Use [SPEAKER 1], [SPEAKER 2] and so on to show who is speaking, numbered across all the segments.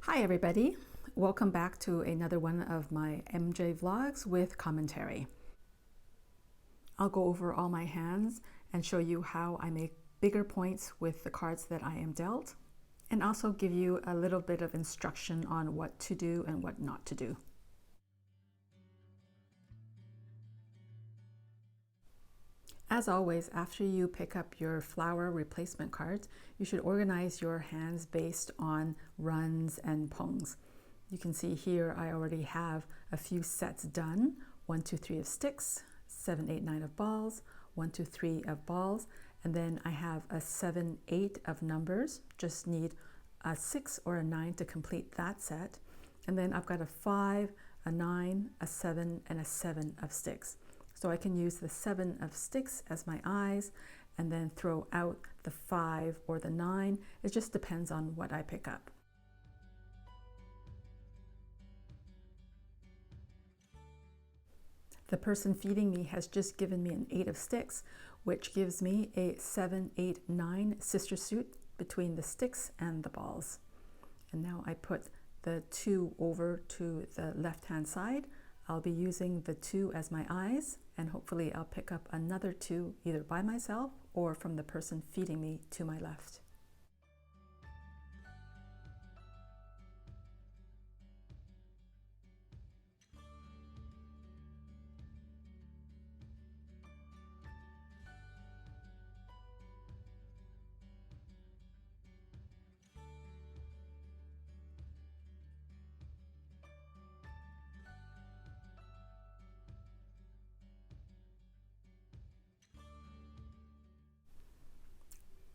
[SPEAKER 1] Hi everybody, welcome back to another one of my MJ vlogs with commentary. I'll go over all my hands and show you how I make bigger points with the cards that I am dealt, and also give you a little bit of instruction on what to do and what not to do. As always, after you pick up your flower replacement cards, you should organize your hands based on runs and pongs. You can see here I already have a few sets done. 1, 2, 3 of sticks, 7, 8, 9 of balls, 1, 2, 3 of balls, and then I have a 7, 8 of numbers. Just need a 6 or a 9 to complete that set. And then I've got a 5, a 9, a 7, and a 7 of sticks. So I can use the 7 of sticks as my eyes and then throw out the 5 or the 9. It just depends on what I pick up. The person feeding me has just given me an 8 of sticks, which gives me a 7, 8, 9 sister suit between the sticks and the balls. And now I put the 2 over to the left-hand side. I'll be using the 2 as my eyes, and hopefully I'll pick up another 2 either by myself or from the person feeding me to my left.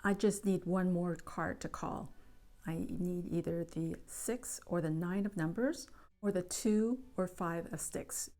[SPEAKER 1] I just need one more card to call. I need either the 6 or the 9 of numbers, or the 2 or 5 of sticks.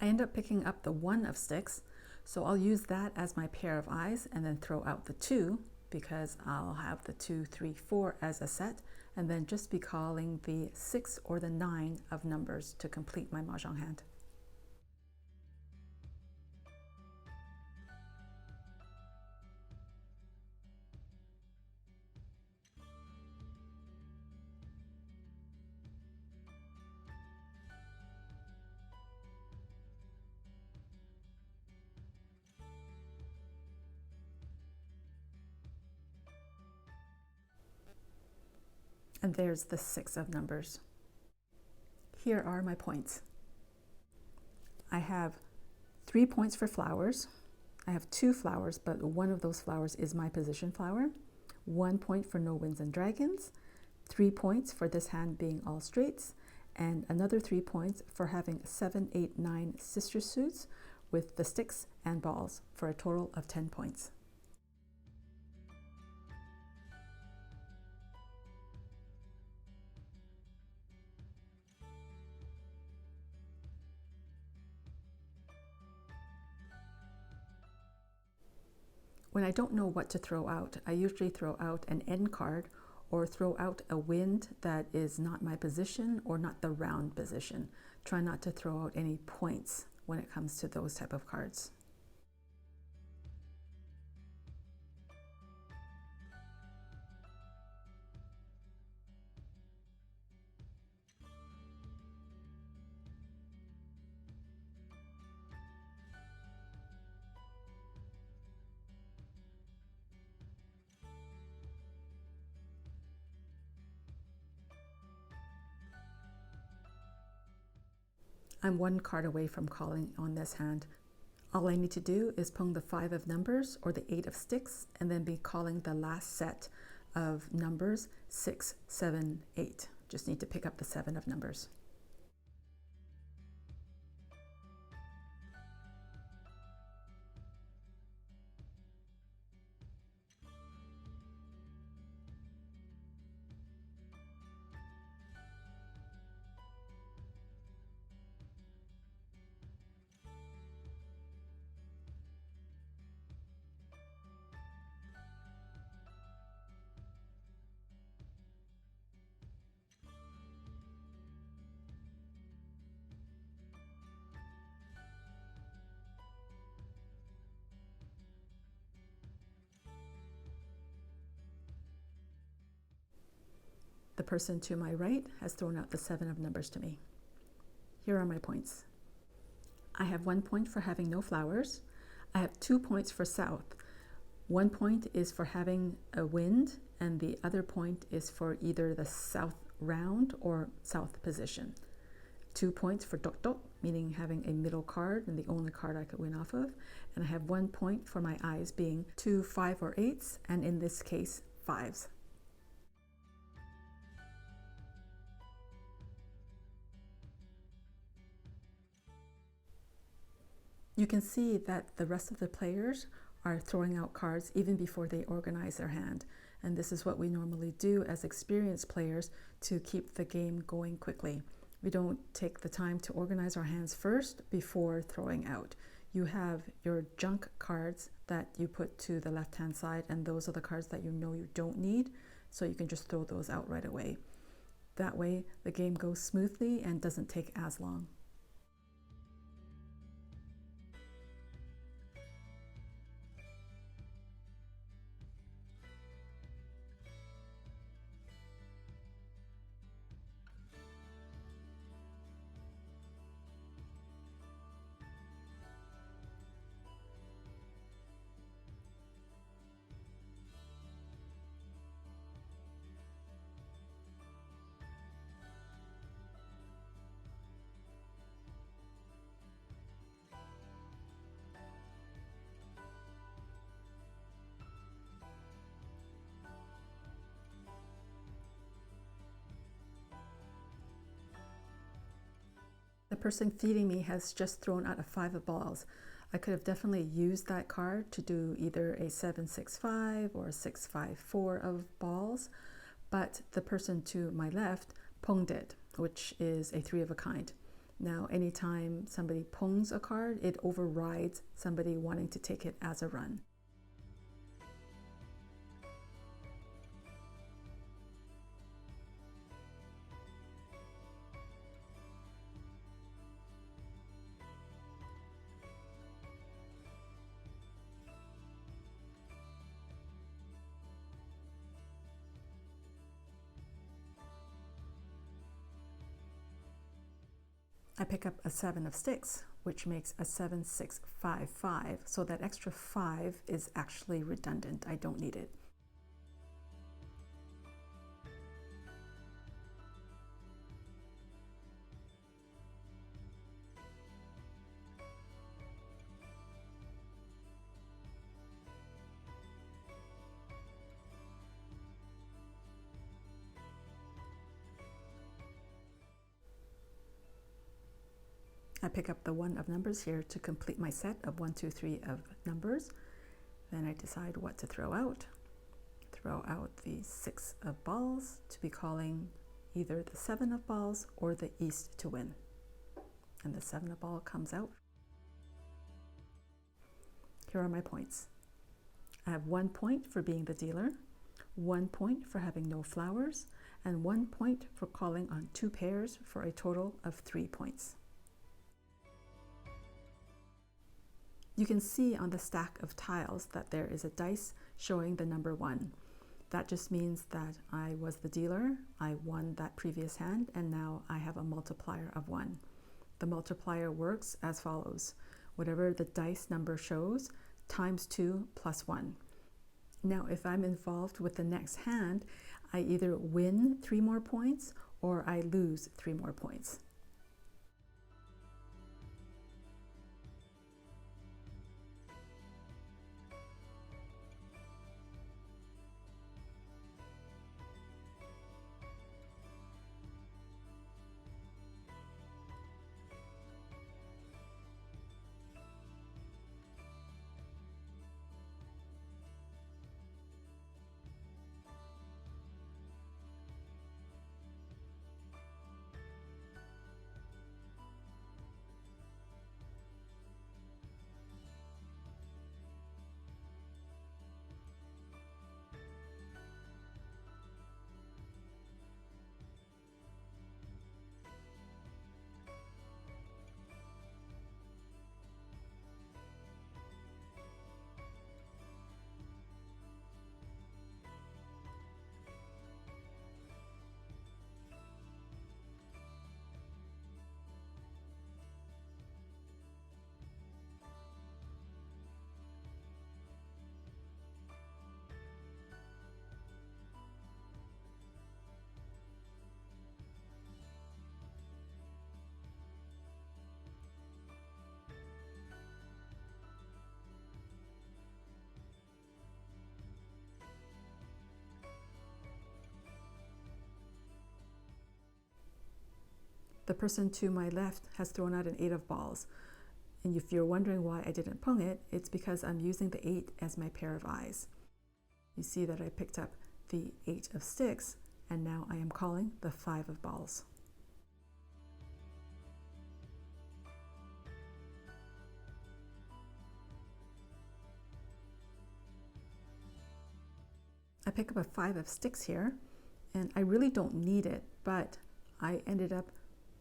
[SPEAKER 1] I end up picking up the 1 of sticks, so I'll use that as my pair of eyes and then throw out the 2 because I'll have the 2, 3, 4 as a set, and then just be calling the 6 or the 9 of numbers to complete my Mahjong hand. And there's the 6 of numbers. Here are my points. I have 3 points for flowers. I have 2 flowers, but one of those flowers is my position flower. 1 point for no winds and dragons. 3 points for this hand being all straights, and another 3 points for having 7, 8, 9 sister suits with the sticks and balls, for a total of 10 points. When I don't know what to throw out, I usually throw out an end card or throw out a wind that is not my position or not the round position. Try not to throw out any points when it comes to those type of cards. I'm 1 card away from calling on this hand. All I need to do is pong the 5 of numbers or the 8 of sticks, and then be calling the last set of numbers 6, 7, 8. Just need to pick up the 7 of numbers. The person to my right has thrown out the 7 of numbers to me. Here are my points. I have 1 point for having no flowers. I have 2 points for south. 1 point is for having a wind, and the other point is for either the south round or south position. 2 points for dot dot, meaning having a middle card and the only card I could win off of. And I have 1 point for my eyes being 2, 5, or 8s, and in this case, 5s. You can see that the rest of the players are throwing out cards even before they organize their hand. And this is what we normally do as experienced players to keep the game going quickly. We don't take the time to organize our hands first before throwing out. You have your junk cards that you put to the left-hand side, and those are the cards that you know you don't need, so you can just throw those out right away. That way, the game goes smoothly and doesn't take as long. The person feeding me has just thrown out a 5 of balls. I could have definitely used that card to do either a 7-6-5 or a 6-5-4 of balls, but the person to my left ponged it, which is a 3 of a kind. Now, anytime somebody pongs a card, it overrides somebody wanting to take it as a run. I pick up a 7 of sticks, which makes a 7-6-5-5, so that extra 5 is actually redundant. I don't need it. I pick up the 1 of numbers here to complete my set of 1, 2, 3 of numbers. Then I decide what to throw out. Throw out the 6 of balls to be calling either the 7 of balls or the east to win. And the 7 of ball comes out. Here are my points. I have 1 point for being the dealer, 1 point for having no flowers, and 1 point for calling on 2 pairs for a total of 3 points. You can see on the stack of tiles that there is a dice showing the number 1. That just means that I was the dealer, I won that previous hand, and now I have a multiplier of 1. The multiplier works as follows. Whatever the dice number shows, times 2 plus 1. Now, if I'm involved with the next hand, I either win 3 more points or I lose 3 more points. The person to my left has thrown out an 8 of balls. And if you're wondering why I didn't pung it, it's because I'm using the 8 as my pair of eyes. You see that I picked up the 8 of sticks, and now I am calling the 5 of balls. I pick up a 5 of sticks here, and I really don't need it, but I ended up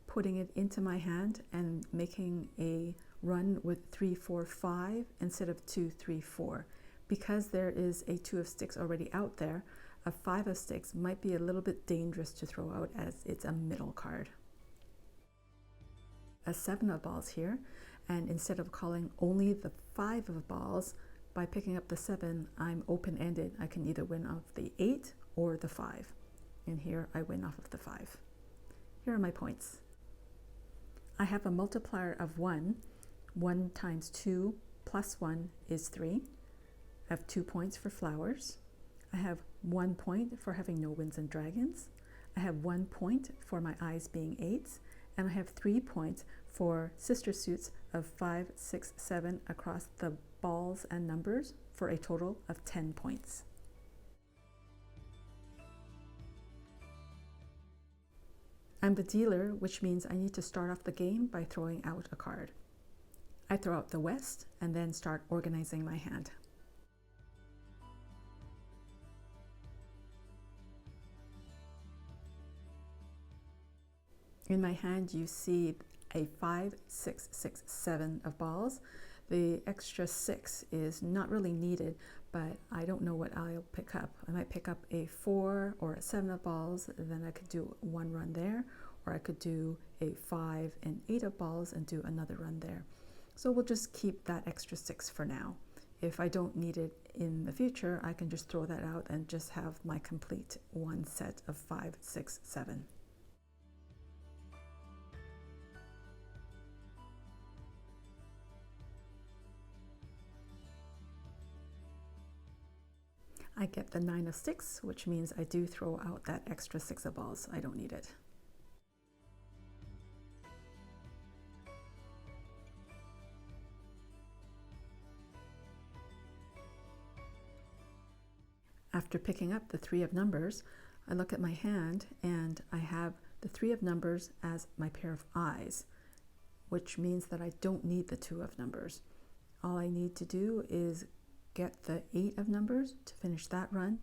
[SPEAKER 1] putting it into my hand and making a run with 3, 4, 5 instead of 2, 3, 4. Because there is a 2 of sticks already out there, a 5 of sticks might be a little bit dangerous to throw out as it's a middle card. A 7 of balls here, and instead of calling only the 5 of balls, by picking up the 7, I'm open-ended. I can either win off the 8 or the 5. And here I win off of the 5. Here are my points. I have a multiplier of 1. 1 times 2 plus 1 is 3. I have 2 points for flowers. I have 1 point for having no winds and dragons. I have 1 point for my eyes being 8s. And I have 3 points for sister suits of 5, 6, 7 across the balls and numbers for a total of 10 points. I'm the dealer, which means I need to start off the game by throwing out a card. I throw out the West and then start organizing my hand. In my hand, you see a 5, 6, 6, 7 of balls. The extra 6 is not really needed, but I don't know what I'll pick up. I might pick up a 4 or a 7 of balls, then I could do one run there, or I could do a 5 and 8 of balls and do another run there. So we'll just keep that extra 6 for now. If I don't need it in the future, I can just throw that out and just have my complete one set of 5, 6, 7. I get the 9 of sticks, which means I do throw out that extra 6 of balls. I don't need it. After picking up the 3 of numbers, I look at my hand and I have the 3 of numbers as my pair of eyes, which means that I don't need the 2 of numbers. All I need to do is get the 8 of numbers to finish that run,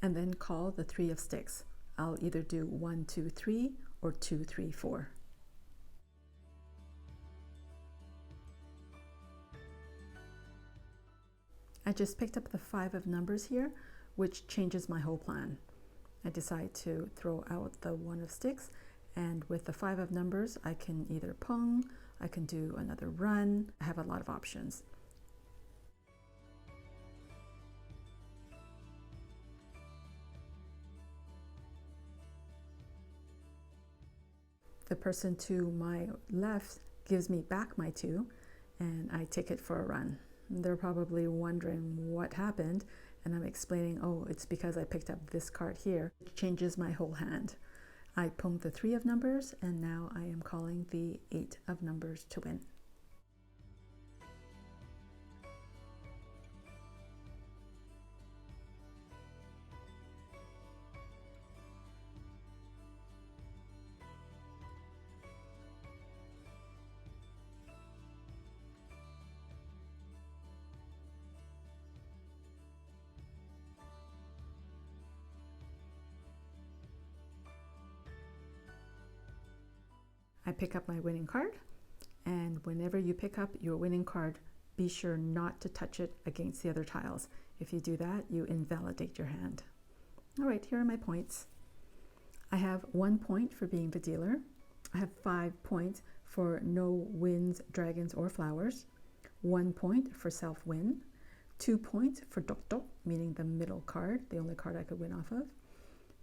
[SPEAKER 1] and then call the 3 of sticks. I'll either do 1, 2, 3 or 2, 3, 4. I just picked up the 5 of numbers here, which changes my whole plan. I decide to throw out the 1 of sticks, and with the 5 of numbers, I can either pung, I can do another run. I have a lot of options. The person to my left gives me back my 2, and I take it for a run. They're probably wondering what happened, and I'm explaining, oh, it's because I picked up this card here. It changes my whole hand. I pung the 3 of numbers, and now I am calling the 8 of numbers to win. I pick up my winning card, and whenever you pick up your winning card, be sure not to touch it against the other tiles. If you do that, you invalidate your hand. All right, here are my points. I have 1 point for being the dealer. I have 5 points for no winds, dragons, or flowers. 1 point for self-win. 2 points for dokdok, meaning the middle card, the only card I could win off of.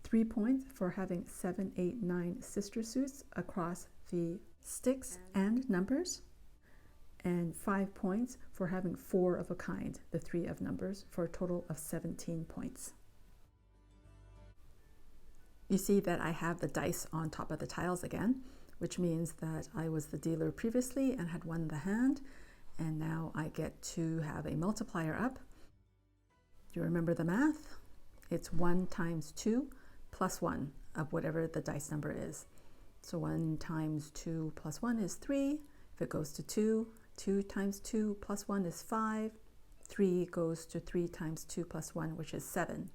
[SPEAKER 1] 3 points for having 7, 8, 9 sister suits across the sticks and numbers, and 5 points for having 4 of a kind, the 3 of numbers, for a total of 17 points. You see that I have the dice on top of the tiles again. which means that I was the dealer previously and had won the hand, and now I get to have a multiplier up. Do you remember the math? It's 1 times 2 plus 1 of whatever the dice number is. So 1 times 2 plus 1 is 3. If it goes to 2, 2 times 2 plus 1 is 5. 3 goes to 3 times 2 plus 1, which is 7.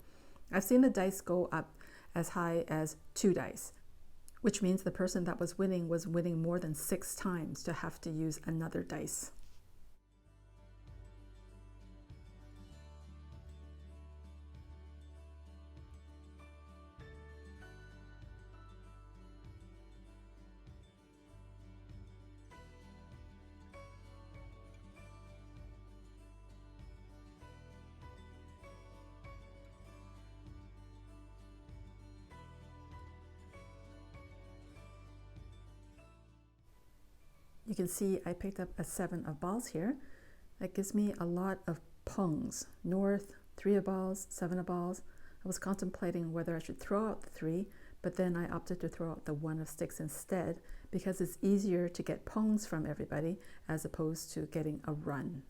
[SPEAKER 1] I've seen the dice go up as high as 2 dice, which means the person that was winning more than 6 times to have to use another dice. You can see I picked up a 7 of balls here. That gives me a lot of pungs. North, 3 of balls, 7 of balls. I was contemplating whether I should throw out the 3, but then I opted to throw out the 1 of sticks instead because it's easier to get pungs from everybody as opposed to getting a run.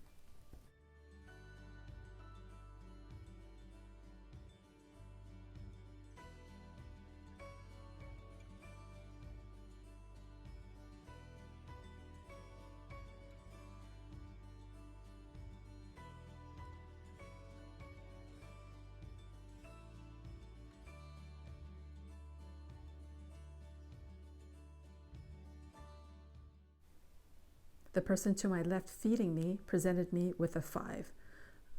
[SPEAKER 1] The person to my left feeding me presented me with a 5.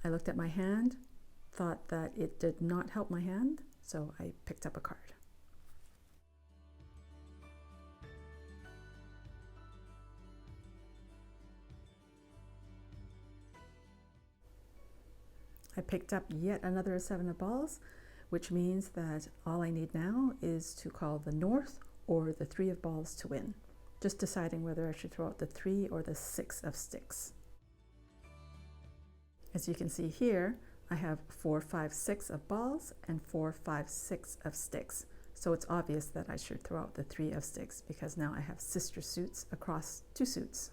[SPEAKER 1] I looked at my hand, thought that it did not help my hand, so I picked up a card. I picked up yet another 7 of balls, which means that all I need now is to call the North or the 3 of balls to win. Just deciding whether I should throw out the 3 or the 6 of sticks. As you can see here, I have 4, 5, 6 of balls and 4, 5, 6 of sticks. So it's obvious that I should throw out the 3 of sticks because now I have sister suits across 2 suits.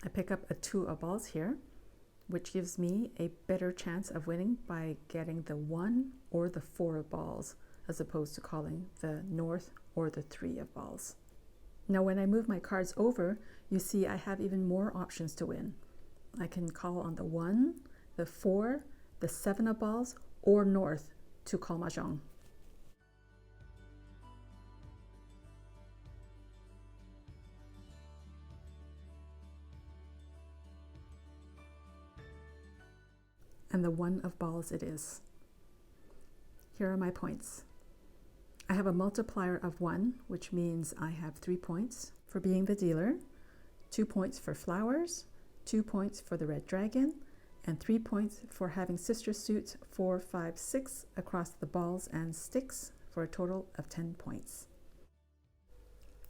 [SPEAKER 1] I pick up a 2 of balls here, which gives me a better chance of winning by getting the 1 or the 4 of balls, as opposed to calling the North or the 3 of balls. Now when I move my cards over, you see I have even more options to win. I can call on the 1, the 4, the 7 of balls, or North to call Mahjong. And the 1 of balls it is. Here are my points. I have a multiplier of 1, which means I have 3 points for being the dealer, 2 points for flowers, 2 points for the red dragon, and 3 points for having sister suits 4, 5, 6 across the balls and sticks for a total of 10 points.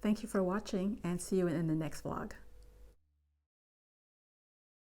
[SPEAKER 1] Thank you for watching and see you in the next vlog.